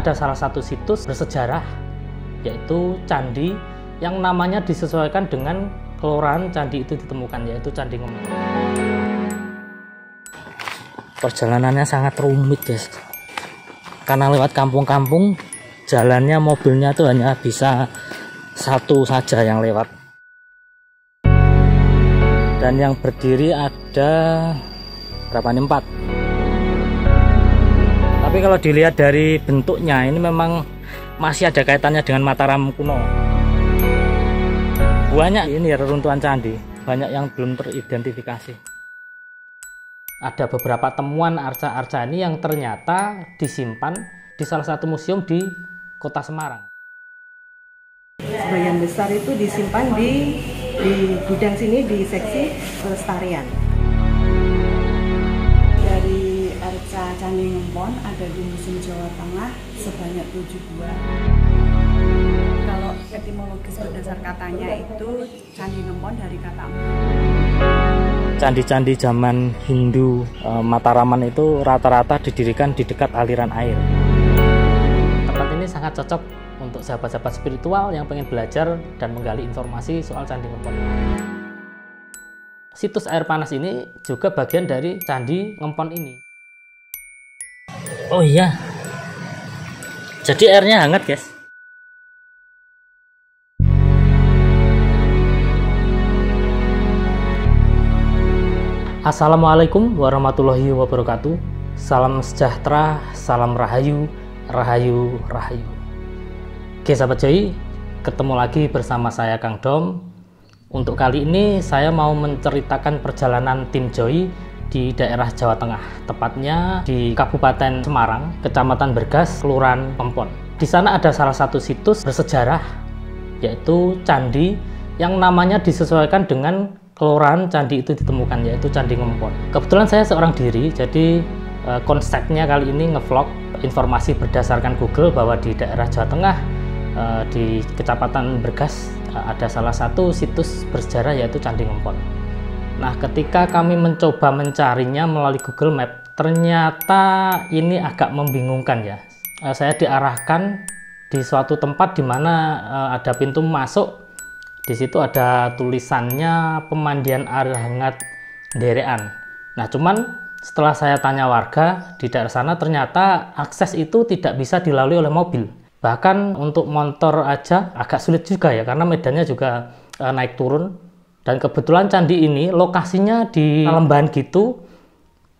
ada salah satu situs bersejarah, yaitu candi yang namanya disesuaikan dengan kelurahan candi itu ditemukan, yaitu Candi Ngempon. Perjalanannya sangat rumit guys, karena lewat kampung-kampung, jalannya mobilnya tuh hanya bisa satu saja yang lewat, dan yang berdiri ada berapa nih, 4. Tapi kalau dilihat dari bentuknya, ini memang masih ada kaitannya dengan Mataram kuno. Banyak ini ya reruntuhan candi, banyak yang belum teridentifikasi. Ada beberapa temuan arca-arca ini yang ternyata disimpan di salah satu museum di Kota Semarang. Sebagian besar itu disimpan di gudang sini di seksi pelestarian. Dari arca Candi Ngempon ada di Museum Jawa Tengah sebanyak 7 buah. Kalau etimologis berdasar katanya itu Candi Ngempon dari kata Candi-candi zaman Hindu Mataraman itu rata-rata didirikan di dekat aliran air. Tempat ini sangat cocok untuk sahabat-sahabat spiritual yang pengen belajar dan menggali informasi soal Candi Ngempon. Situs air panas ini juga bagian dari Candi Ngempon ini. Oh iya, jadi airnya hangat guys. Assalamualaikum warahmatullahi wabarakatuh. Salam sejahtera, salam rahayu, rahayu, rahayu. Oke sahabat Joy, ketemu lagi bersama saya Kang Dom. Untuk kali ini saya mau menceritakan perjalanan tim Joy di daerah Jawa Tengah, tepatnya di Kabupaten Semarang, Kecamatan Bergas, Kelurahan Ngempon. Di sana ada salah satu situs bersejarah, yaitu candi yang namanya disesuaikan dengan kelurahan candi itu ditemukan, yaitu Candi Ngempon. Kebetulan saya seorang diri, jadi konsepnya kali ini ngevlog informasi berdasarkan Google bahwa di daerah Jawa Tengah, di Kecamatan Bergas, ada salah satu situs bersejarah yaitu Candi Ngempon. Nah, ketika kami mencoba mencarinya melalui Google Map, ternyata ini agak membingungkan ya. Saya diarahkan di suatu tempat di mana ada pintu masuk. Di situ ada tulisannya pemandian air hangat Nderekan. Nah, cuman setelah saya tanya warga di daerah sana, ternyata akses itu tidak bisa dilalui oleh mobil. Bahkan untuk motor aja agak sulit juga ya, karena medannya juga naik turun. Dan kebetulan candi ini lokasinya di lembahan gitu,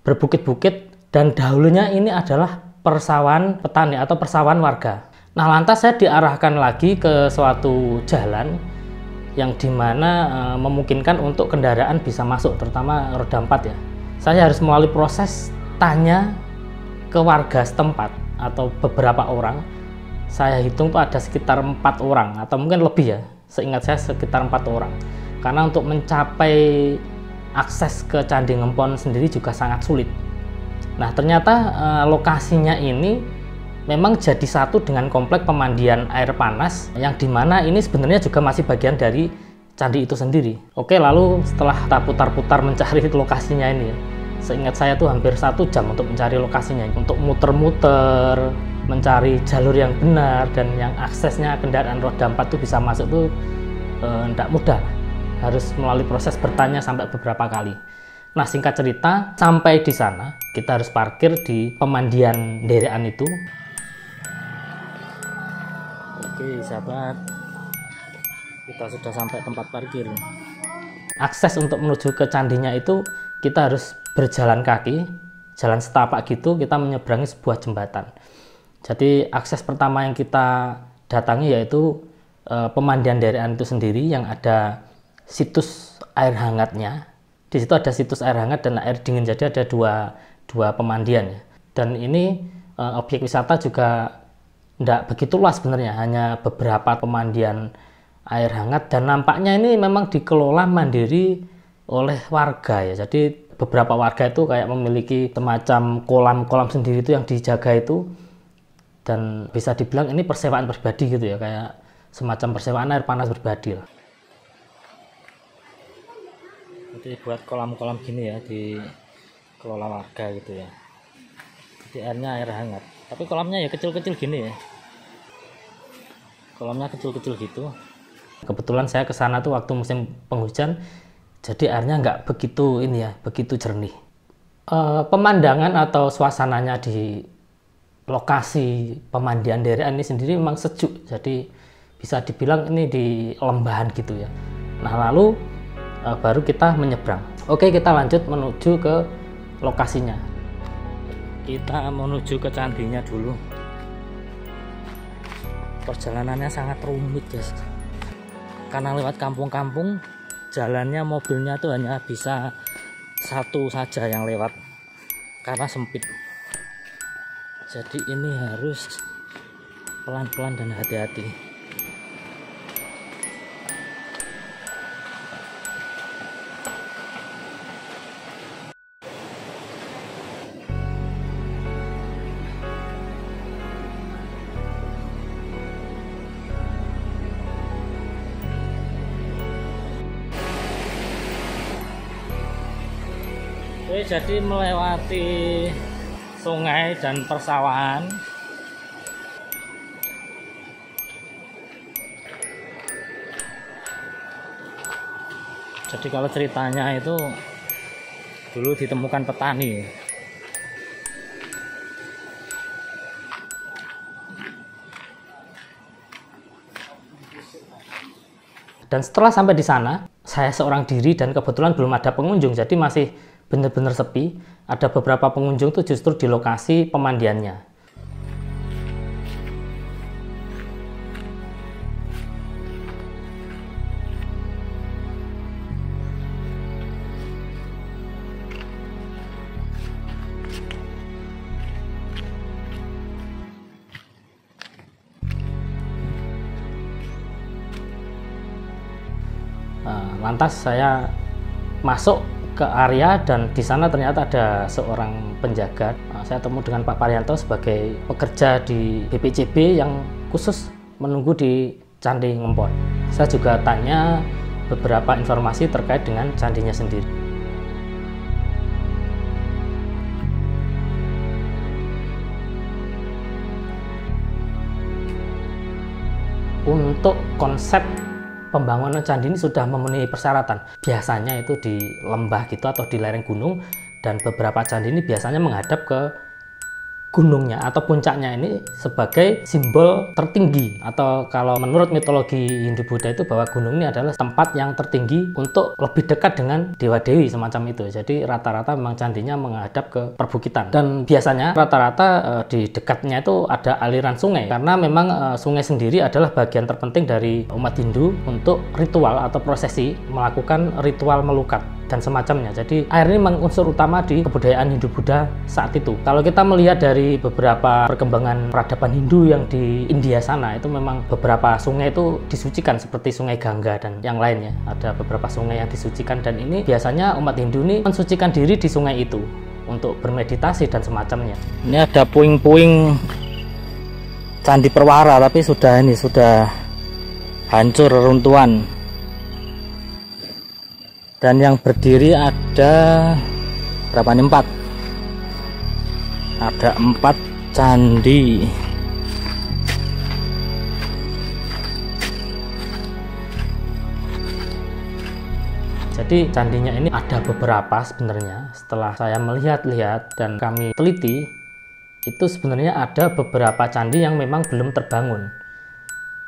berbukit-bukit, dan dahulunya ini adalah persawahan petani atau persawahan warga. Nah, lantas saya diarahkan lagi ke suatu jalan yang dimana memungkinkan untuk kendaraan bisa masuk, terutama roda 4 ya. Saya harus melalui proses tanya ke warga setempat atau beberapa orang. Saya hitung tuh ada sekitar 4 orang atau mungkin lebih ya, seingat saya sekitar 4 orang. Karena untuk mencapai akses ke Candi Ngempon sendiri juga sangat sulit. Nah, ternyata lokasinya ini memang jadi satu dengan komplek pemandian air panas, yang dimana ini sebenarnya juga masih bagian dari candi itu sendiri. Oke, lalu setelah kita putar-putar mencari lokasinya ini ya, seingat saya tuh hampir 1 jam untuk mencari lokasinya, untuk muter-muter mencari jalur yang benar dan yang aksesnya kendaraan roda 4 tuh bisa masuk tuh tidak mudah, harus melalui proses bertanya sampai beberapa kali. Nah, singkat cerita, sampai di sana kita harus parkir di pemandian Nderekan itu. Oke sahabat, kita sudah sampai tempat parkir. Akses untuk menuju ke candinya itu kita harus berjalan kaki, jalan setapak gitu, kita menyeberangi sebuah jembatan. Jadi akses pertama yang kita datangi yaitu pemandian Nderekan itu sendiri, yang ada situs air hangatnya. Di situ ada situs air hangat dan air dingin, jadi ada dua pemandian ya. Dan ini objek wisata juga tidak begitu luas sebenarnya, hanya beberapa pemandian air hangat, dan nampaknya ini memang dikelola mandiri oleh warga ya. Jadi beberapa warga itu kayak memiliki semacam kolam-kolam sendiri itu yang dijaga itu, dan bisa dibilang ini persewaan pribadi gitu ya, kayak semacam persewaan air panas pribadi lah. Jadi buat kolam-kolam gini ya, dikelola warga gitu ya. Jadi airnya air hangat. Tapi kolamnya ya kecil-kecil gini ya. Kolamnya kecil-kecil gitu. Kebetulan saya ke sana tuh waktu musim penghujan, jadi airnya nggak begitu ini ya, begitu jernih. Pemandangan atau suasananya di lokasi pemandian Derekan ini sendiri memang sejuk, jadi bisa dibilang ini di lembahan gitu ya. Nah lalu baru kita menyeberang. Oke, kita lanjut menuju ke lokasinya. Kita menuju ke candinya dulu. Perjalanannya sangat rumit guys, karena lewat kampung-kampung, jalannya mobilnya tuh hanya bisa satu saja yang lewat karena sempit. Jadi ini harus pelan-pelan dan hati-hati. Oke, jadi melewati sungai dan persawahan. Jadi kalau ceritanya itu dulu ditemukan petani. Dan setelah sampai di sana, saya seorang diri dan kebetulan belum ada pengunjung, jadi masih benar-benar sepi. Ada beberapa pengunjung tuh justru di lokasi pemandiannya. Lantas saya masuk ke area dan di sana ternyata ada seorang penjaga. Saya temu dengan Pak Parianto sebagai pekerja di BPCB yang khusus menunggu di Candi Ngempon. Saya juga tanya beberapa informasi terkait dengan candinya sendiri. Untuk konsep pembangunan candi ini sudah memenuhi persyaratan. Biasanya itu di lembah gitu atau di lereng gunung, dan beberapa candi ini biasanya menghadap ke gunungnya atau puncaknya ini sebagai simbol tertinggi, atau kalau menurut mitologi Hindu Buddha itu bahwa gunung ini adalah tempat yang tertinggi untuk lebih dekat dengan dewa dewi semacam itu. Jadi rata-rata memang candinya menghadap ke perbukitan, dan biasanya rata-rata di dekatnya itu ada aliran sungai, karena memang sungai sendiri adalah bagian terpenting dari umat Hindu untuk ritual atau prosesi melakukan ritual melukat dan semacamnya. Jadi air ini memang unsur utama di kebudayaan Hindu Buddha saat itu. Kalau kita melihat dari beberapa perkembangan peradaban Hindu yang di India sana, itu memang beberapa sungai itu disucikan seperti sungai Gangga dan yang lainnya. Ada beberapa sungai yang disucikan, dan ini biasanya umat Hindu ini mensucikan diri di sungai itu untuk bermeditasi dan semacamnya. Ini ada puing-puing Candi Perwara, tapi sudah hancur reruntuhan. Dan yang berdiri ada berapa nih? 4. Ada 4 candi. Jadi candinya ini ada beberapa sebenarnya. Setelah saya melihat-lihat dan kami teliti, itu sebenarnya ada beberapa candi yang memang belum terbangun.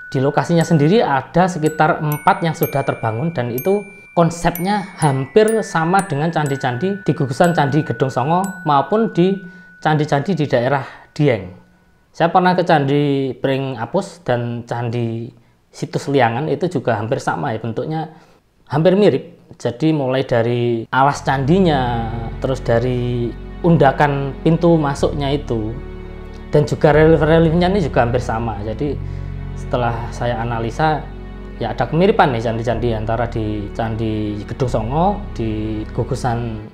Di lokasinya sendiri ada sekitar 4 yang sudah terbangun, dan itu konsepnya hampir sama dengan candi-candi di gugusan Candi Gedong Songo maupun di candi-candi di daerah Dieng. Saya pernah ke Candi Pring Apus dan Candi Situs Liangan, itu juga hampir sama ya, bentuknya hampir mirip. Jadi mulai dari alas candinya, terus dari undakan pintu masuknya itu, dan juga relief-reliefnya ini juga hampir sama. Jadi setelah saya analisa, ya ada kemiripan nih candi-candi antara di Candi Gedong Songo, di gugusan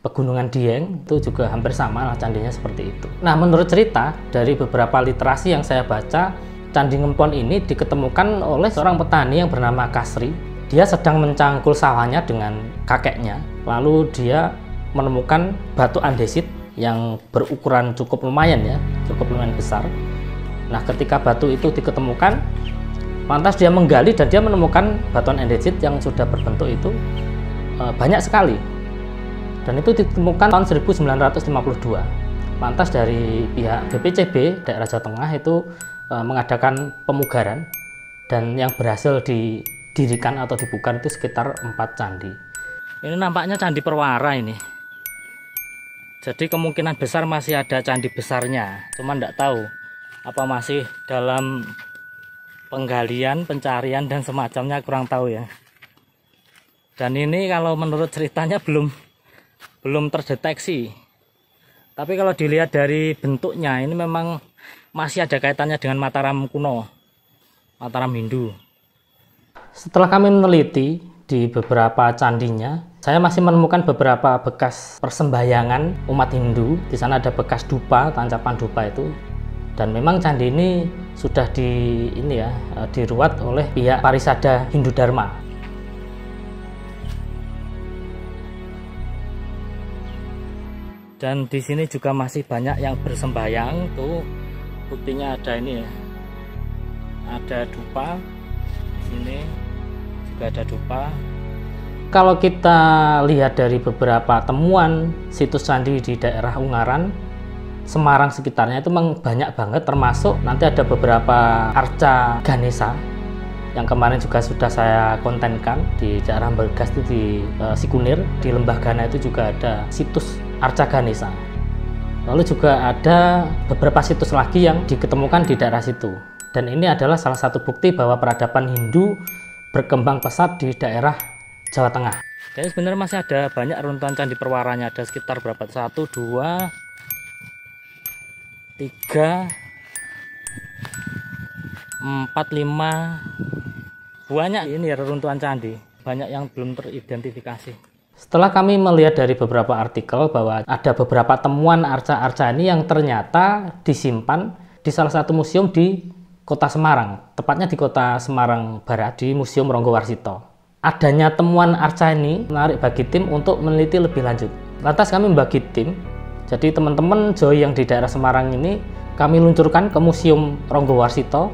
Pegunungan Dieng, itu juga hampir sama lah candinya seperti itu. Nah, menurut cerita dari beberapa literasi yang saya baca, Candi Ngempon ini diketemukan oleh seorang petani yang bernama Kasri. Dia sedang mencangkul sawahnya dengan kakeknya, lalu dia menemukan batu andesit yang berukuran cukup lumayan ya, cukup lumayan besar. Nah, ketika batu itu diketemukan, lantas dia menggali dan dia menemukan batuan endesit yang sudah berbentuk itu banyak sekali. Dan itu ditemukan tahun 1952. Lantas dari pihak BPCB daerah Jawa Tengah itu mengadakan pemugaran, dan yang berhasil didirikan atau dibuka itu sekitar 4 candi. Ini nampaknya candi Perwara ini. Jadi kemungkinan besar masih ada candi besarnya, cuma tidak tahu apa masih dalam penggalian, pencarian dan semacamnya, kurang tahu ya. Dan ini kalau menurut ceritanya belum terdeteksi. Tapi kalau dilihat dari bentuknya ini memang masih ada kaitannya dengan Mataram kuno, Mataram Hindu. Setelah kami meneliti di beberapa candinya, saya masih menemukan beberapa bekas persembahyangan umat Hindu. Di sana ada bekas dupa, tancapan dupa itu. Dan memang candi ini sudah diruat oleh pihak Parisada Hindu Dharma. Dan di sini juga masih banyak yang bersembahyang tuh. Buktinya ada ini ya, ada dupa di sini, juga ada dupa. Kalau kita lihat dari beberapa temuan situs candi di daerah Ungaran, Semarang sekitarnya itu memang banyak banget, termasuk nanti ada beberapa arca Ganesha yang kemarin juga sudah saya kontenkan di daerah Bergas itu di Sikunir, di Lembah Gana itu juga ada situs arca Ganesha. Lalu juga ada beberapa situs lagi yang diketemukan di daerah situ. Dan ini adalah salah satu bukti bahwa peradaban Hindu berkembang pesat di daerah Jawa Tengah. Dan sebenarnya masih ada banyak runtuhan candi perwaranya, ada sekitar berapa? 1, 2, 3, 4, 5. Banyak ini ya runtuhan candi, banyak yang belum teridentifikasi. Setelah kami melihat dari beberapa artikel bahwa ada beberapa temuan arca-arca ini yang ternyata disimpan di salah satu museum di Kota Semarang, tepatnya di Kota Semarang Barat, di Museum Ronggowarsito. Adanya temuan arca ini menarik bagi tim untuk meneliti lebih lanjut. Lantas kami membagi tim, jadi teman-teman Joy yang di daerah Semarang ini kami luncurkan ke Museum Ronggowarsito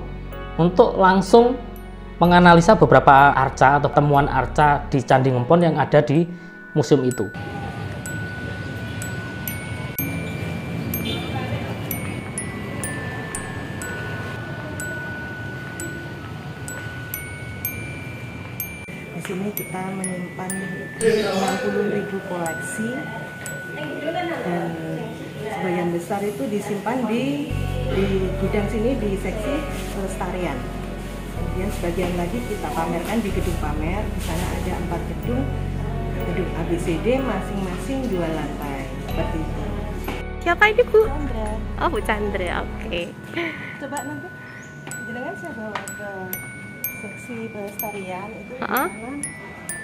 untuk langsung menganalisa beberapa arca atau temuan arca di Candi Ngempon yang ada di museum itu. Di sini kita menyimpan 60.000 koleksi, dan sebagian besar itu disimpan di gudang sini di seksi pelestarian. Kemudian sebagian lagi kita pamerkan di gedung pamer. Di sana ada 4 gedung ABCD, masing-masing 2 lantai seperti itu. Siapa ini, Bu? Chandra. Oh, Bu Chandra, oke. Coba nanti jenengan saya bawa ke seksi pelestarian itu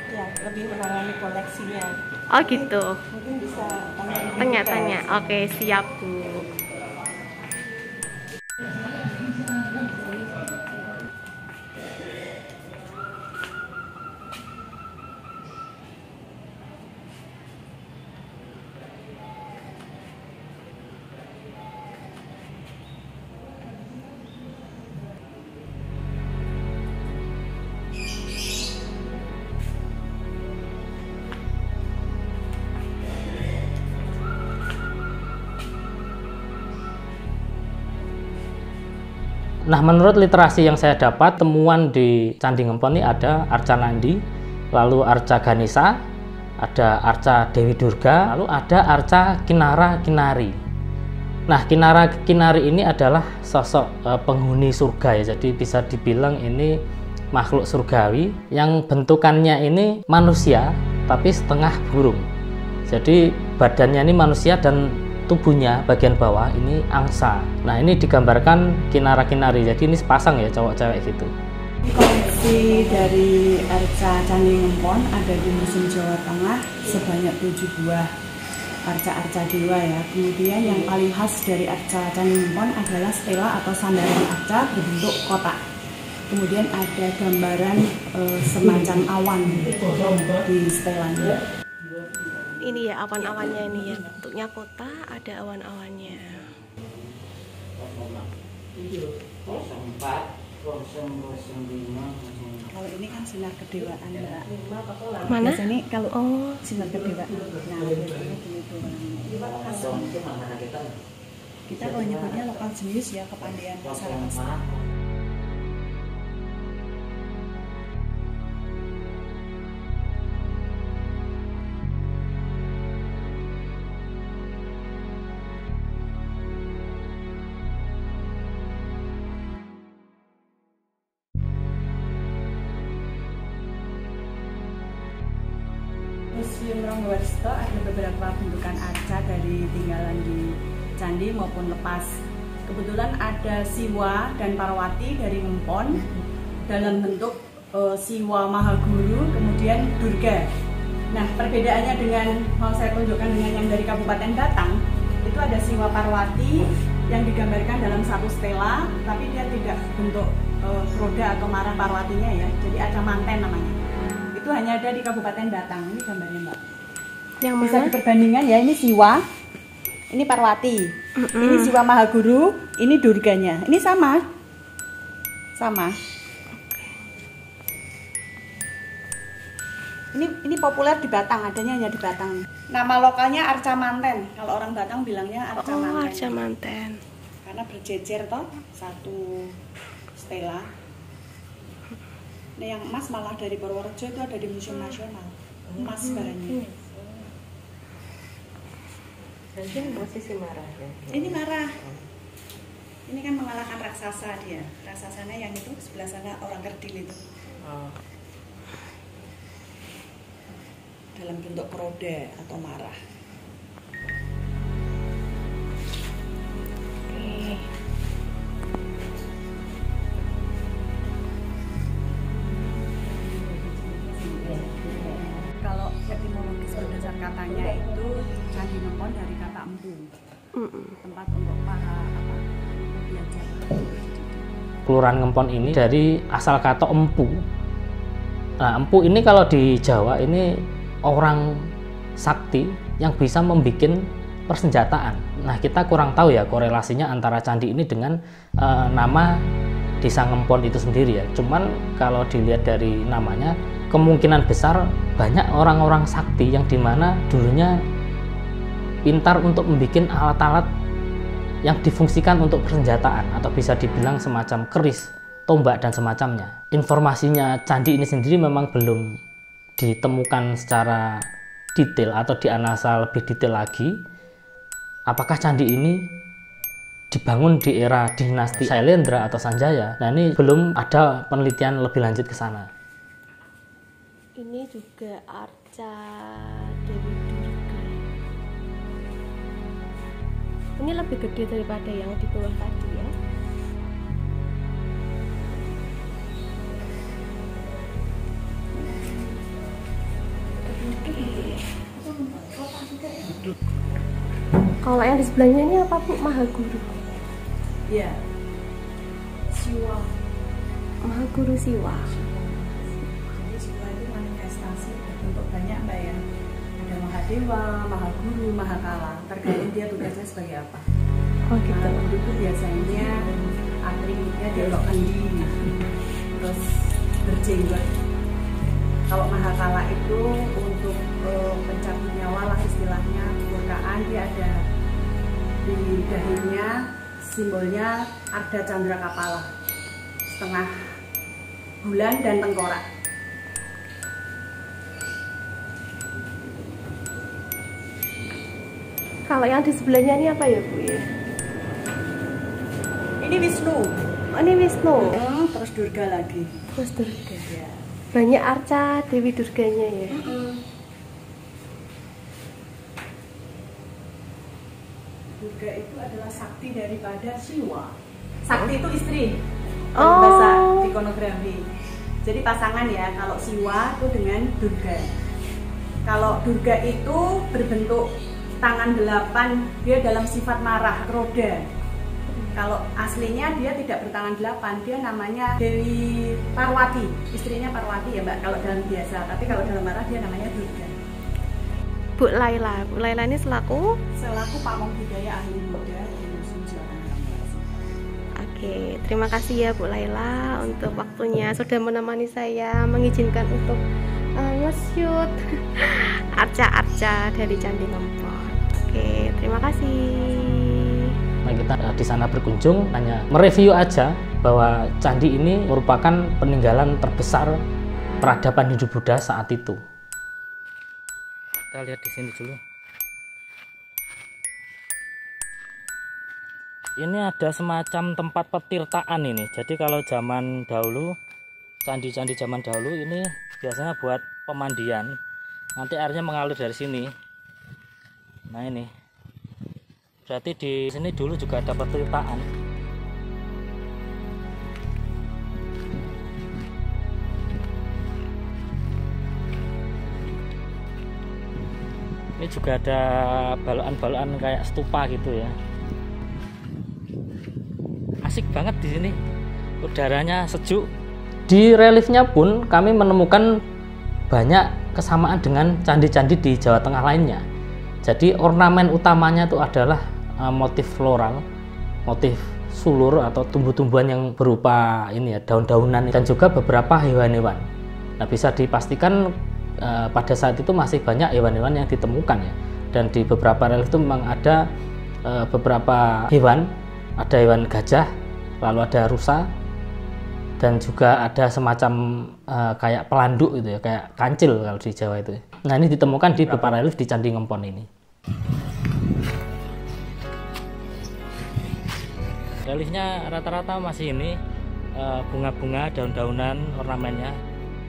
ya lebih menangani koleksinya. Oh gitu. Mungkin bisa Tanya-tanya. Oke, siap, Bu. Nah, menurut literasi yang saya dapat, temuan di Candi Ngempon ini ada arca Nandi, lalu arca Ganesha, ada arca Dewi Durga, lalu ada arca Kinara Kinari. Nah, Kinara Kinari ini adalah sosok penghuni surga ya, jadi bisa dibilang ini makhluk surgawi yang bentukannya ini manusia tapi setengah burung. Jadi badannya ini manusia dan tubuhnya bagian bawah ini angsa. Nah, ini digambarkan Kinara Kinari, jadi ini sepasang ya, cowok-cewek gitu. Koleksi dari arca Candi Ngempon ada di Museum Jawa Tengah sebanyak 7 buah arca-arca dewa ya. Kemudian yang paling khas dari arca Candi Ngempon adalah stela atau sandaran arca berbentuk kotak. Kemudian ada gambaran semacam awan di stelanya. Ini ya awan-awannya ini ya, bentuknya kota, ada awan-awannya. Kalau ini kan sinar kedewaan, Mbak. Mana? Biasanya kalau Oh, sinar kedewaan, nah biasanya gitu orangnya. Kita kalau nyebutnya lokal jenius ya, kepandaian masyarakat. Museum Ronggowersto ada beberapa bentukan arca dari tinggalan di candi maupun lepas. Kebetulan ada Siwa dan Parwati dari Ngempon dalam bentuk Siwa Mahaguru, kemudian Durga. Nah, perbedaannya dengan mau saya tunjukkan dengan yang dari Kabupaten Batang, itu ada Siwa Parwati yang digambarkan dalam satu stela, tapi dia tidak bentuk roda atau marah Parwatinya ya, jadi ada manten namanya. Itu hanya ada di Kabupaten Batang. Ini gambarnya, Mbak. yang Bisa mana? diperbandingkan ya, ini Siwa, ini Parwati, ini Siwa Mahaguru, ini Durganya. Ini sama. Ini populer di Batang, adanya hanya di Batang. Nama lokalnya Arca Manten. Kalau orang Batang bilangnya Arca Oh, Manten. Arca Manten. Karena berjejer toh, satu stela. Nah, yang emas malah dari Purworejo itu ada di Museum Nasional. Emas barangnya. Nanti posisi marah ya. Ini marah. Ini kan mengalahkan raksasa dia. Raksasanya yang itu sebelah sana orang kerdil itu. Oh. Dalam bentuk roda atau marah. Oke. Kalau etimologis berdasar katanya itu Candi Ngempon dari kata empu, tempat untuk para belajar. Kelurahan Ngempon ini dari asal kata empu. Nah, empu ini kalau di Jawa ini orang sakti yang bisa membuat persenjataan. Nah, kita kurang tahu ya korelasinya antara candi ini dengan nama Desa Ngempon itu sendiri ya. Cuman kalau dilihat dari namanya, kemungkinan besar banyak orang-orang sakti yang dimana dulunya pintar untuk membuat alat-alat yang difungsikan untuk persenjataan atau bisa dibilang semacam keris, tombak dan semacamnya. Informasinya candi ini sendiri memang belum ditemukan secara detail atau dianalisa lebih detail lagi. Apakah candi ini dibangun di era dinasti Sailendra atau Sanjaya? Nah, ini belum ada penelitian lebih lanjut ke sana. Ini juga arca Dewi Durga. Ini lebih gede daripada yang di bawah tadi ya. Kalau yang di sebelahnya ini apa Bu? Mahaguru. Iya. Siwa. Mahaguru Siwa. Jadi Siwa itu manifestasi berbentuk banyak, Mbak ya. Ada Mahadewa, Mahaguru, Mahakala. Tergantung dia tugasnya sebagai apa. Oh gitu. Mahaguru itu biasanya atributnya dialog kendi, terus berjenggot. Kalau Mahakala itu untuk pencabut nyawa lah istilahnya, kemurkaan. Dia ada di dahinya, simbolnya ada candra kapala, setengah bulan dan tengkorak. Kalau yang di sebelahnya ini apa ya Bu ya? Ini Wisnu. Oh, ini Wisnu. Terus Durga lagi. Terus Durga. Ya. Banyak arca Dewi Durganya ya. Durga itu adalah sakti daripada Siwa. Sakti itu istri. Oh. Bahasa ikonografi. Jadi pasangan ya, kalau Siwa itu dengan Durga. Kalau Durga itu berbentuk tangan 8, dia dalam sifat marah, roda. Kalau aslinya dia tidak bertangan 8, dia namanya Dewi Parwati, istrinya Parwati ya Mbak kalau dalam biasa, tapi kalau dalam marah dia namanya Durga. Bu Laila ini selaku Pamong budaya ahli muda di Museum Jawa Tengah. Oke, terima kasih ya Bu Laila untuk waktunya sudah menemani saya, mengizinkan untuk nge-shoot arca-arca dari Candi Ngempon. Oke, terima kasih. Nah, kita di sana berkunjung hanya mereview aja bahwa candi ini merupakan peninggalan terbesar peradaban Hindu-Buddha saat itu. Kita lihat di sini dulu. Ini ada semacam tempat petirtaan ini. Jadi kalau zaman dahulu, candi-candi zaman dahulu ini biasanya buat pemandian. Nanti airnya mengalir dari sini. Nah ini. Berarti di sini dulu juga ada petirtaan. Ini juga ada baluan-baluan kayak stupa gitu ya. Asik banget di sini, udaranya sejuk. Di reliefnya pun kami menemukan banyak kesamaan dengan candi-candi di Jawa Tengah lainnya. Jadi ornamen utamanya itu adalah motif floral, motif sulur atau tumbuh-tumbuhan yang berupa ini ya, daun-daunan, dan juga beberapa hewan-hewan. Nah, bisa dipastikan pada saat itu masih banyak hewan-hewan yang ditemukan ya. Dan di beberapa relief itu memang ada beberapa hewan. Ada hewan gajah, lalu ada rusa, dan juga ada semacam kayak pelanduk gitu ya, kayak kancil kalau di Jawa itu. Nah, ini ditemukan di beberapa relief di Candi Ngempon ini. Reliefnya rata-rata masih ini bunga-bunga, daun-daunan, ornamennya,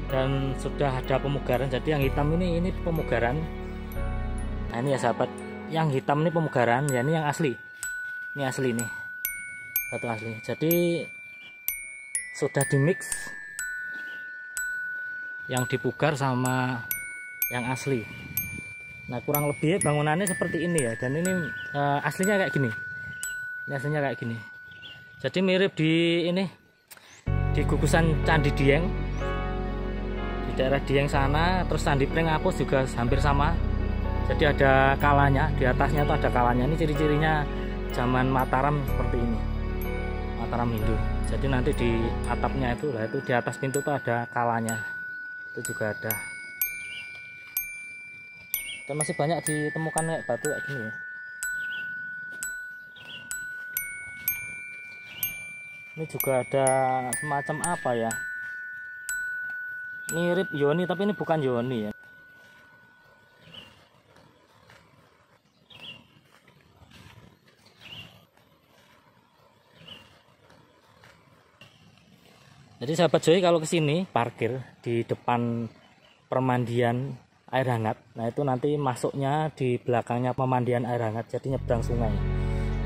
dan sudah ada pemugaran. Jadi yang hitam ini pemugaran. Nah ini ya sahabat, yang hitam ini pemugaran, ya ini yang asli. Ini asli nih. Batu asli. Jadi sudah dimix yang dipugar sama yang asli. Nah, kurang lebih bangunannya seperti ini ya. Dan ini aslinya kayak gini. Ini aslinya kayak gini. Jadi mirip di ini, di gugusan Candi Dieng, di daerah Dieng sana. Terus Candi Pring Apus juga hampir sama. Jadi ada kalanya, di atasnya tuh ada kalanya. Ini ciri-cirinya zaman Mataram seperti ini. Mataram Hindu. Jadi nanti di atapnya itu lah, itu di atas pintu tuh ada kalanya. Itu juga ada. Dan masih banyak ditemukan kayak batu kayak gini ya. Ini juga ada semacam apa ya? Mirip yoni tapi ini bukan yoni ya. Jadi sahabat Joy kalau kesini parkir di depan permandian air hangat. Nah itu nanti masuknya di belakangnya pemandian air hangat, jadi nyebrang sungai.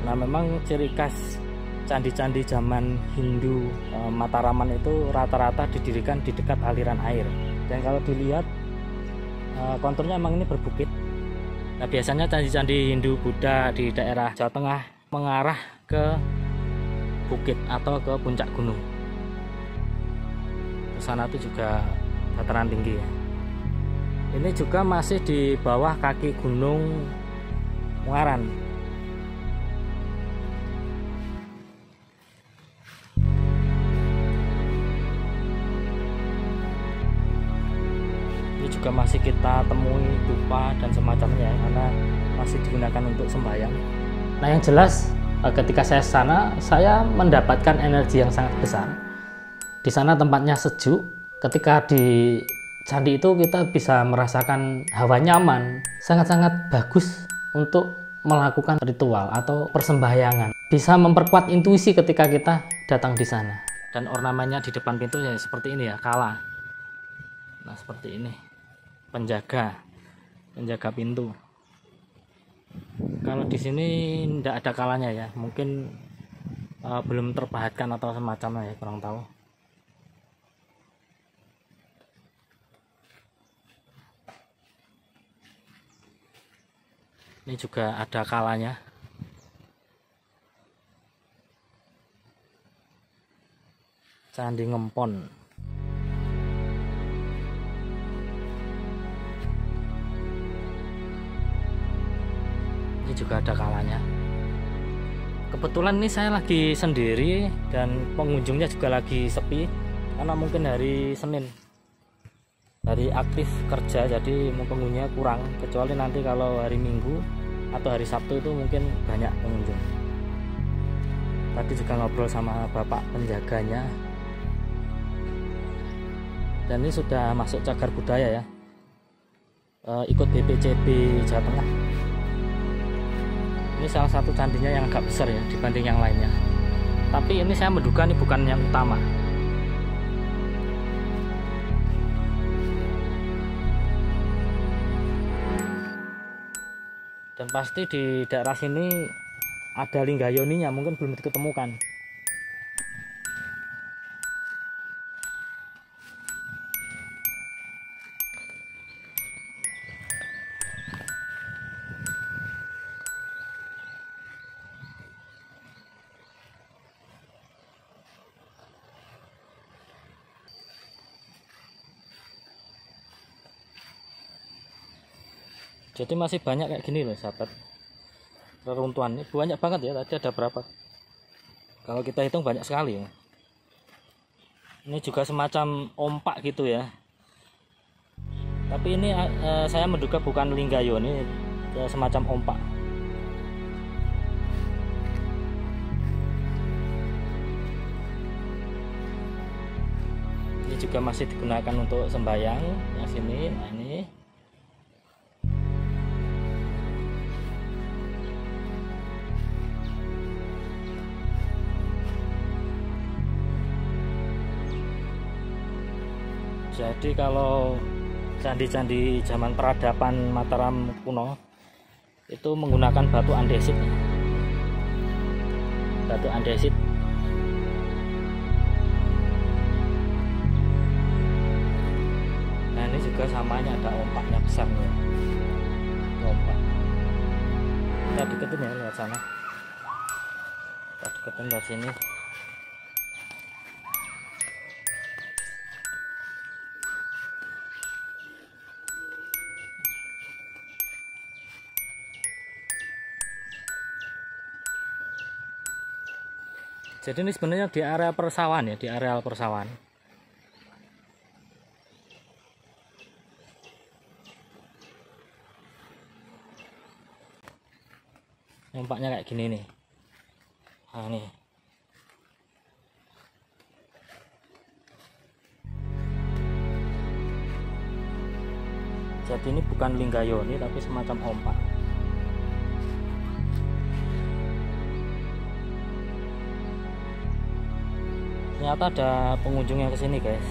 Nah memang ciri khas candi-candi zaman Hindu Mataraman itu rata-rata didirikan di dekat aliran air. Dan kalau dilihat konturnya emang ini berbukit. Nah biasanya candi-candi Hindu Buddha di daerah Jawa Tengah mengarah ke bukit atau ke puncak gunung. Sana itu juga dataran tinggi ya. Ini juga masih di bawah kaki Gunung Muaran. Ini juga masih kita temui dupa dan semacamnya ya, karena masih digunakan untuk sembahyang. Nah yang jelas ketika saya sana, saya mendapatkan energi yang sangat besar. Di sana tempatnya sejuk. Ketika di candi itu kita bisa merasakan hawa nyaman. Sangat-sangat bagus untuk melakukan ritual atau persembahyangan. Bisa memperkuat intuisi ketika kita datang di sana. Dan ornamennya di depan pintu ya seperti ini ya, kala. Nah seperti ini, penjaga pintu. Kalau di sini tidak ada kalanya ya, mungkin belum terpahatkan atau semacamnya ya, kurang tahu. Ini juga ada kalanya. Candi Ngempon. Ini juga ada kalanya. Kebetulan ini saya lagi sendiri dan pengunjungnya juga lagi sepi karena mungkin hari Senin hari aktif kerja, jadi pengunjungnya kurang, kecuali nanti kalau hari Minggu atau hari Sabtu itu mungkin banyak pengunjung. Tadi juga ngobrol sama bapak penjaganya, dan ini sudah masuk cagar budaya ya, ikut BPCB Jawa Tengah. Ini salah satu candinya yang agak besar ya dibanding yang lainnya, tapi ini saya menduga ini bukan yang utama. Dan pasti di daerah sini ada Linggayoninya, mungkin belum diketemukan. Jadi masih banyak kayak gini loh sahabat, reruntuhan ini banyak banget ya. Tadi ada berapa, kalau kita hitung banyak sekali ya. Ini juga semacam ompak gitu ya, tapi ini saya menduga bukan Linggayoni, semacam ompak. Ini juga masih digunakan untuk sembahyang yang sini. Nah ini jadi kalau candi-candi zaman peradaban Mataram kuno itu menggunakan batu andesit. Batu andesit. Nah ini juga samanya ada ompaknya besar nih. Ompak. Kita deketin ya lewat sana. Kita deketin dari sini. Jadi ini sebenarnya di area persawahan ya, di areal persawahan. Nampaknya kayak gini nih. Nah nih. Jadi ini bukan Linggayoni tapi semacam ompak. Ternyata ada pengunjung yang kesini guys.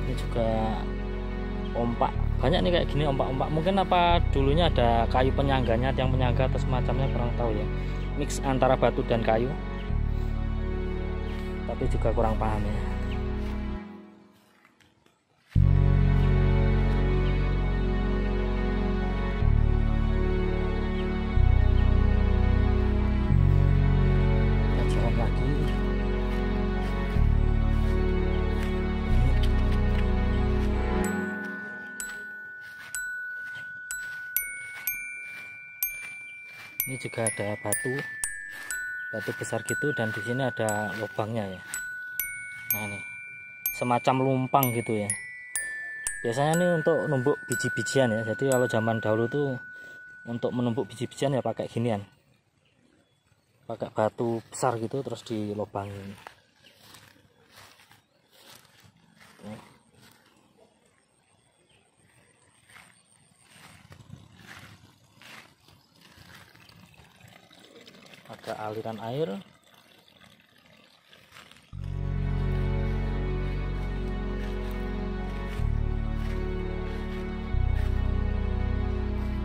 Ini juga ompak, banyak nih kayak gini ompak-ompak. Mungkin apa dulunya ada kayu penyangganya, tiang penyangga atau semacamnya, kurang tahu ya. Mix antara batu dan kayu, tapi juga kurang paham ya. Ini juga ada batu besar gitu, dan di sini ada lubangnya ya. Nah ini semacam lumpang gitu ya. Biasanya ini untuk numbuk biji-bijian ya. Jadi kalau zaman dahulu tuh untuk menumbuk biji-bijian ya pakai ginian, pakai batu besar gitu terus dilubangin. Ada aliran air.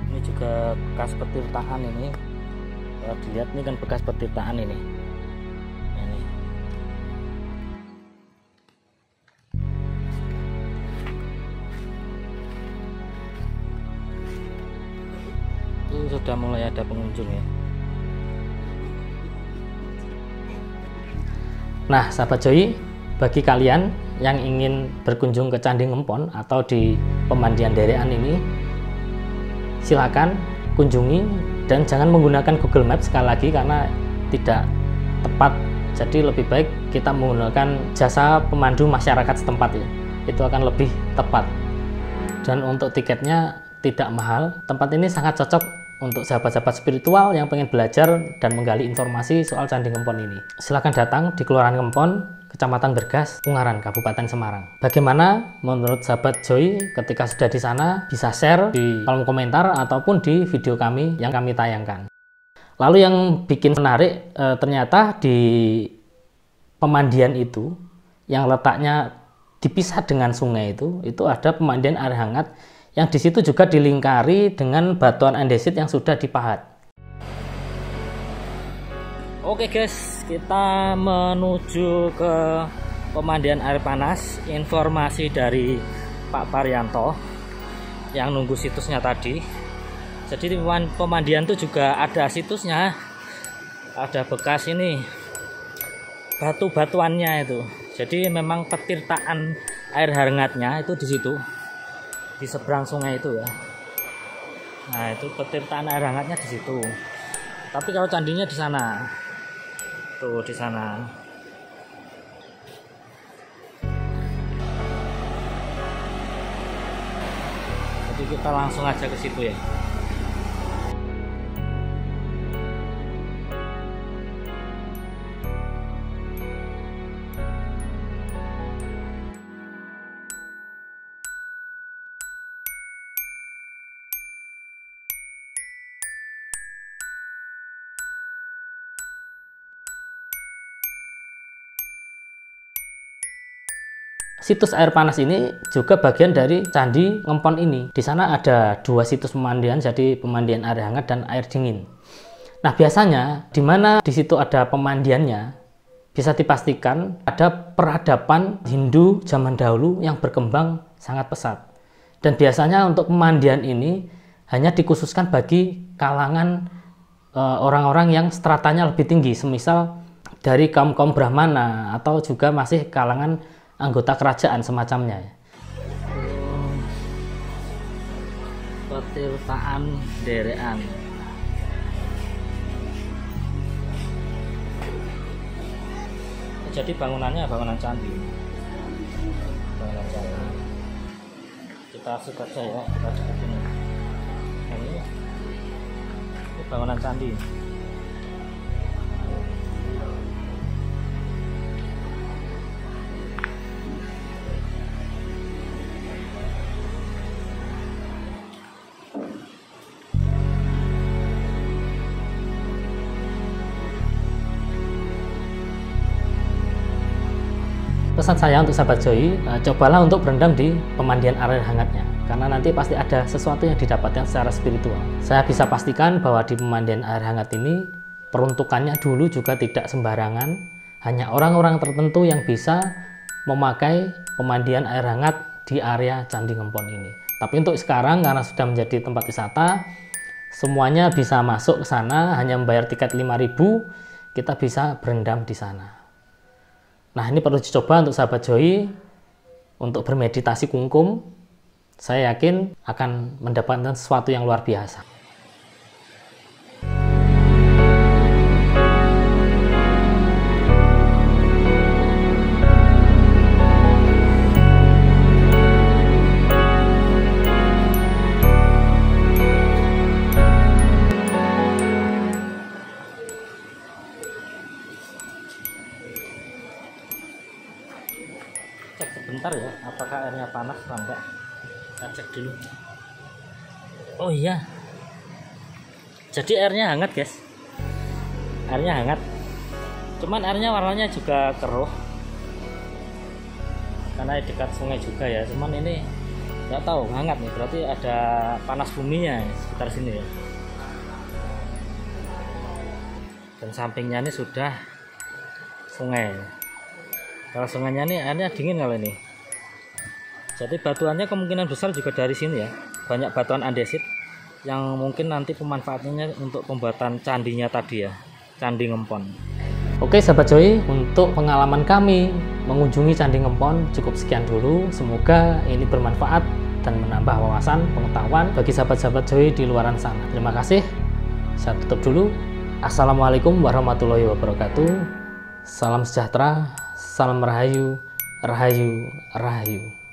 Ini juga bekas petirtaan ini. Kalau dilihat ini kan bekas petirtaan ini. Ini. Itu sudah mulai ada pengunjung ya. Nah, sahabat Joy, bagi kalian yang ingin berkunjung ke Candi Ngempon atau di Pemandian Derekan ini, silakan kunjungi, dan jangan menggunakan Google Maps sekali lagi karena tidak tepat. Jadi lebih baik kita menggunakan jasa pemandu masyarakat setempat ya, itu akan lebih tepat. Dan untuk tiketnya tidak mahal. Tempat ini sangat cocok untuk sahabat-sahabat spiritual yang pengen belajar dan menggali informasi soal Candi Ngempon ini. Silahkan datang di Kelurahan Ngempon, Kecamatan Bergas, Ungaran, Kabupaten Semarang. Bagaimana menurut sahabat Joy ketika sudah di sana? Bisa share di kolom komentar ataupun di video kami yang kami tayangkan. Lalu yang bikin menarik ternyata di pemandian itu yang letaknya dipisah dengan sungai itu ada pemandian air hangat yang di situ juga dilingkari dengan batuan andesit yang sudah dipahat. Oke guys, kita menuju ke pemandian air panas. Informasi dari Pak Parianto yang nunggu situsnya tadi. Jadi pemandian itu juga ada situsnya, ada bekas ini batu-batuannya itu. Jadi memang petirtaan air hangatnya itu di situ, di seberang sungai itu ya. Nah itu petirtaan air hangatnya di situ. Tapi kalau candinya di sana, tuh di sana. Jadi kita langsung aja ke situ ya. Situs air panas ini juga bagian dari Candi Ngempon ini. Di sana ada 2 situs pemandian, jadi pemandian air hangat dan air dingin. Nah, biasanya di mana di situ ada pemandiannya, bisa dipastikan ada peradaban Hindu zaman dahulu yang berkembang sangat pesat. Dan biasanya untuk pemandian ini hanya dikhususkan bagi kalangan orang-orang yang stratanya lebih tinggi, semisal dari kaum-kaum Brahmana atau juga masih kalangan anggota kerajaan semacamnya. Petirtaan derekan. Jadi bangunannya bangunan candi. Bangunan candi. Kita masuk saja ya, kita di sini. Ini bangunan candi. Pesan saya untuk sahabat Joy, cobalah untuk berendam di pemandian air hangatnya, karena nanti pasti ada sesuatu yang didapatkan secara spiritual. Saya bisa pastikan bahwa di pemandian air hangat ini peruntukannya dulu juga tidak sembarangan, hanya orang-orang tertentu yang bisa memakai pemandian air hangat di area Candi Ngempon ini. Tapi untuk sekarang karena sudah menjadi tempat wisata, semuanya bisa masuk ke sana, hanya membayar tiket 5.000, kita bisa berendam di sana. Nah, ini perlu dicoba untuk sahabat Joy untuk bermeditasi kungkum. Saya yakin akan mendapatkan sesuatu yang luar biasa. Sebentar ya, apakah airnya panas atau enggak? Kita cek dulu. Oh iya, jadi airnya hangat guys, airnya hangat, cuman airnya warnanya juga keruh karena dekat sungai juga ya. Cuman ini nggak tahu hangat nih, berarti ada panas buminya sekitar sini ya. Dan sampingnya ini sudah sungai. Kalau sungainya ini airnya dingin kalau ini. Jadi batuannya kemungkinan besar juga dari sini ya. Banyak batuan andesit yang mungkin nanti pemanfaatannya untuk pembuatan candinya tadi ya, Candi Ngempon. Oke sahabat Joy, untuk pengalaman kami mengunjungi Candi Ngempon cukup sekian dulu. Semoga ini bermanfaat dan menambah wawasan pengetahuan bagi sahabat-sahabat Joy di luaran sana. Terima kasih. Saya tutup dulu. Assalamualaikum warahmatullahi wabarakatuh. Salam sejahtera, salam rahayu, rahayu, rahayu.